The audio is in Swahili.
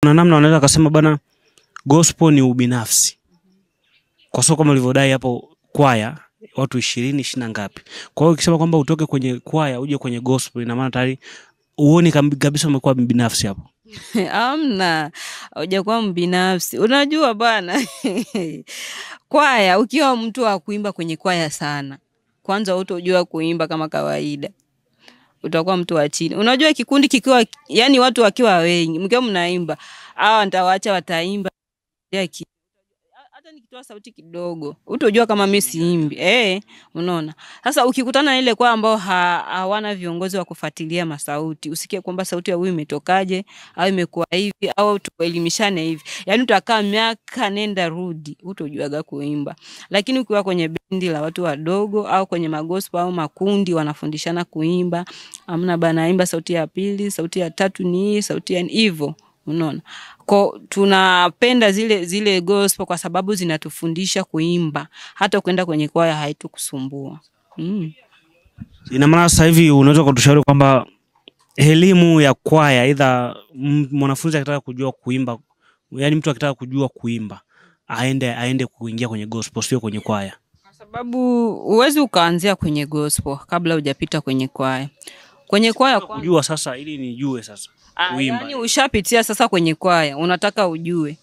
Kuna namna wanaweza kusema bana gospel ni ubinafsi. Kwa sababu kama ulivyodai hapo kwaya watu 20 na ngapi. Kwa hiyo ukisema kwamba utoke kwenye kwaya uje kwenye gospel ina maana tayari uone kabisa umekuwa mbinafsi hapo. Amna, hujakuwa mbinafsi. Unajua bwana. Kwaya ukiwa mtu wa kuimba kwenye kwaya sana, kwanza utojua kuimba kama kawaida, utakuwa mtu wa chini. Unajua kikundi kikiwa, yani watu wakiwa wengi, mkiwa mnaimba, hawa nitawaacha wataimba. Hata nikitoa sauti kidogo, utojua kama mimi siimbi. Unaona? Sasa ukikutana na ile kwa ambao hawana viongozi wa kufuatilia masauti, usikie kwamba sauti ya huyu imetokaje au imekuwa hivi au tuelimishane hivi. Yaani utakaa miaka nenda rudi, utojuaga kuimba. Lakini ukiwa kwenye bendi la watu wadogo au kwenye magospel au makundi wanafundishana kuimba, amna bana imba sauti ya pili, sauti ya tatu ni sauti ya hivyo. Unaona? Kwa tunapenda zile gospel kwa sababu zinatufundisha kuimba. Hata kwenda kwenye kwaya haitukusumbua. Ina maana sasa hivi unaweza kutushauri kwamba elimu ya kwaya aidha mwanafunzi akitaka kujua kuimba, yani mtu akitaka kujua kuimba aende kuingia kwenye gospel sio kwenye kwaya. Kwa sababu uwezi ukaanzia kwenye gospel kabla hujapita kwenye kwaya. Kwenye kwaya kujua sasa ili nijue sasa kuimba. Yani ushapitia sasa kwenye kwaya, unataka ujue.